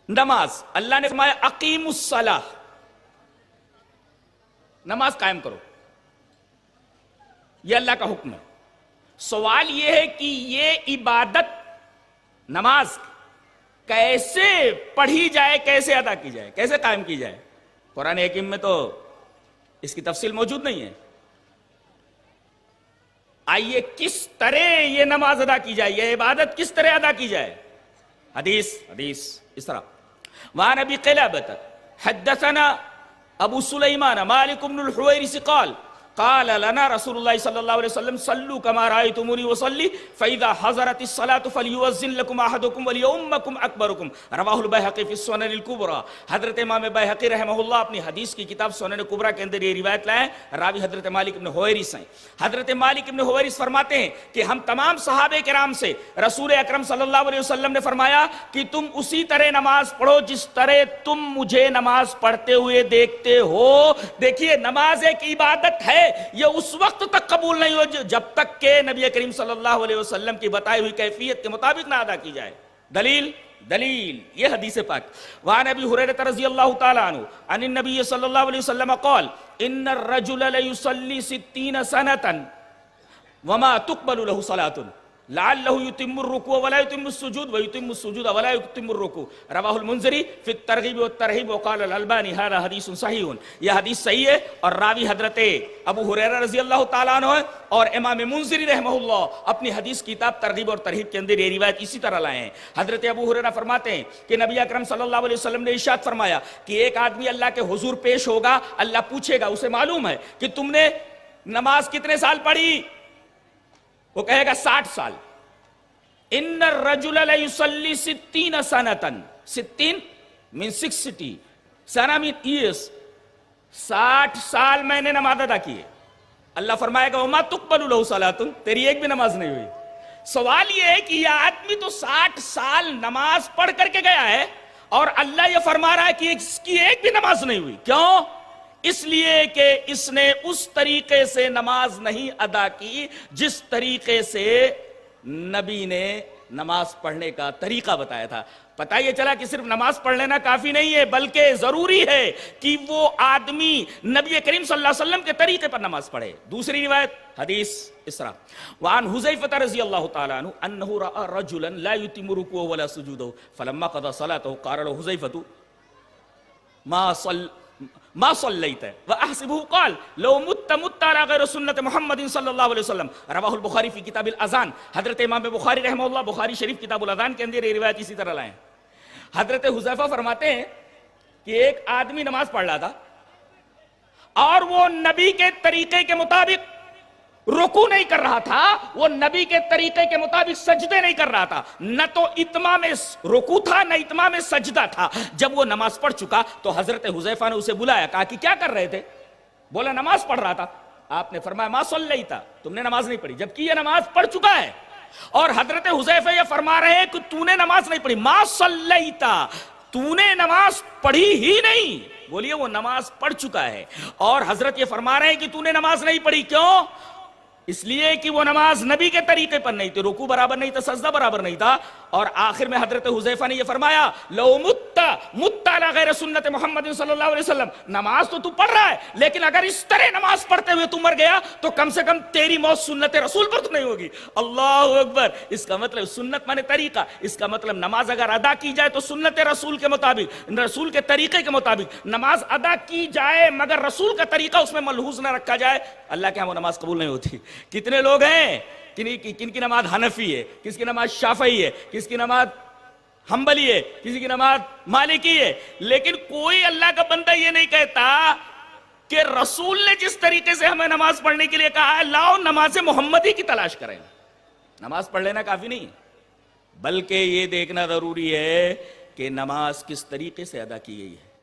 نماز اللہ نے فرمایا اقیم الصلاۃ، نماز قائم کرو، یہ اللہ کا حکم ہے۔ سوال یہ ہے کہ یہ عبادت نماز کیسے پڑھی جائے، کیسے ادا کی جائے، کیسے قائم کی جائے؟ قرآن حکیم میں تو اس کی تفصیل موجود نہیں ہے۔ آئیے کس طرح یہ نماز ادا کی جائے، یہ عبادت کس طرح ادا کی جائے؟ حدیث اس طرح وعن ابی قلابۃ حدثنا ابو سلیمان مالک بن الحویرث قال لنا رسول اللہ صلی اللہ علیہ وسلم صلوا كما رأيتموني اصلي فاذا حضرت الصلاة فليؤذن لكم احدكم وليؤمكم اکبركم رواہ البیہقی فی السنن الکبریٰ۔ حضرت امام بیہقی رحمہ اللہ اپنی حدیث کی کتاب سنن کبریٰ کے اندر یہ روایت لائے، راوی حضرت مالک بن حویرث ہیں۔ حضرت مالک بن حویرث فرماتے ہیں کہ ہم تمام صحابہ کرام سے رسول اکرم صلی اللہ علیہ وسلم نے فرمایا کہ تم اسی طرح نماز پڑھو جس طرح تم مجھے نماز پڑھتے ہوئے دیکھتے ہو۔ دیکھیے نماز ایک عبادت ہے، یہ اس وقت تک قبول نہیں ہو جب تک کہ نبی کریم صلی اللہ علیہ وسلم کی بتائی ہوئی کیفیت کے مطابق نہ ادا کی جائے۔ دلیل یہ حدیث پاک۔ وعن ابی ہریرہ رضی اللہ تعالی عنہ عن النبی صلی اللہ علیہ وسلم قال ان الرجل لیصلی 60 سنة وما تقبل له صلاة لعله يتم الركوع ولا يتم السجود ويتم السجود ولا يتم الركوع رواه المنذری فی الترغیب والترہیب وقال الالبانی هذا حدیث صحیح۔ یہ حدیث صحیح ہے اور راوی حضرت ابو ہریرہ رضی اللہ تعالیٰ عنہ اور امام منذری رحمہ اللہ اپنی حدیث کتاب ترغیب اور ترہیب کے اندر یہ روایت اسی طرح لائے ہیں۔ حضرت ابو ہریرہ فرماتے ہیں کہ نبی اکرم صلی اللہ علیہ وسلم نے ارشاد فرمایا کہ ایک آدمی اللہ کے حضور پیش ہوگا، اللہ پوچھے گا، اسے معلوم ہے کہ تم نے نماز کتنے سال پڑھی، وہ کہے گا 60 سال۔ ان الرجل لیصلی 60 سنة، 60 من 60 سنہ من ایئرس، 60 سال میں نے نماز ادا کی ہے۔ اللہ فرمائے گا وما تقبل له صلاۃ، تیری ایک بھی نماز نہیں ہوئی۔ سوال یہ ہے کہ یہ آدمی تو 60 سال نماز پڑھ کر کے گیا ہے اور اللہ یہ فرما رہا ہے کہ اس کی ایک بھی نماز نہیں ہوئی۔ کیوں؟ اس لیے کہ اس نے اس طریقے سے نماز نہیں ادا کی جس طریقے سے نبی نے نماز پڑھنے کا طریقہ بتایا تھا۔ پتہ یہ چلا کہ صرف نماز پڑھ لینا کافی نہیں ہے، بلکہ ضروری ہے کہ وہ آدمی نبی کریم صلی اللہ علیہ وسلم کے طریقے پر نماز پڑھے۔ دوسری روایت حدیث اس طرح وعن حذیفہ رضی اللہ تعالی عنہ انہ رأى رجلا لا يتم رکوعه ولا سجوده فلما قضى صلاته قال له حذیفہ ما صلیت واحسبه قال لو مت على غیر سنت محمد صلی اللہ علیہ وسلم رواہ البخاری فی کتاب الاذان۔ حضرت امام بخاری رحمہ اللہ بخاری شریف کتاب الاذان کے اندر یہ روایت اسی طرح لائے ہیں۔ حضرت حذیفہ فرماتے ہیں کہ ایک آدمی نماز پڑھ رہا تھا اور وہ نبی کے طریقے کے مطابق رکوع نہیں کر رہا تھا، وہ نبی کے طریقے کے مطابق سجدے نہیں کر رہا تھا، نہ تو اتمام رکوع تھا نہ اتمام سجدہ تھا۔ جب وہ نماز پڑھ چکا تو حضرت حذیفہ نے اسے بلایا، کہا کہ کیا کر رہے تھے؟ بولا نماز پڑھ رہا تھا۔ آپ نے فرمایا ما صلیت، تم نے نماز نہیں پڑھی، جبکہ یہ نماز پڑھ چکا ہے۔ اور حضرت حذیفہ یہ فرما رہے ہیں کہ تو نے نماز نہیں پڑھی، ما صلیت، تو نے نماز پڑھی ہی نہیں۔ بولیے وہ نماز پڑھ چکا ہے اور حضرت یہ فرما رہے ہیں کہ تو نے نماز نہیں پڑھی۔ کیوں؟ اس لیے کہ وہ نماز نبی کے طریقے پر نہیں تھی، رکوع برابر نہیں تھا، سجدہ برابر نہیں تھا۔ اور آخر میں حضرت حذیفہ نے یہ فرمایا لو مت علی غیر سنت محمد صلی اللہ علیہ وسلم، نماز تو پڑھ رہا ہے لیکن اگر اس طرح نماز پڑھتے ہوئے تو مر گیا تو کم سے کم تیری موت سنت رسول پر تو نہیں ہوگی۔ اللہ اکبر۔ اس کا مطلب سنت مانے طریقہ، اس کا مطلب نماز اگر ادا کی جائے تو سنت رسول کے مطابق، رسول کے طریقے کے مطابق نماز ادا کی جائے، مگر رسول کا طریقہ اس میں ملحوظ نہ رکھا جائے، اللہ کے ہاں وہ نماز قبول نہیں ہوتی۔ کتنے لوگ ہیں کن کی نماز حنفی ہے، کس کی نماز شافعی ہے، کس کی نماز حنبلی ہے، کسی کی نماز مالکی ہے، لیکن کوئی اللہ کا بندہ یہ نہیں کہتا کہ رسول نے جس طریقے سے ہمیں نماز پڑھنے کے لیے کہا ہے لاؤ نماز محمدی کی تلاش کریں۔ نماز پڑھ لینا کافی نہیں، بلکہ یہ دیکھنا ضروری ہے کہ نماز کس طریقے سے ادا کی گئی ہے۔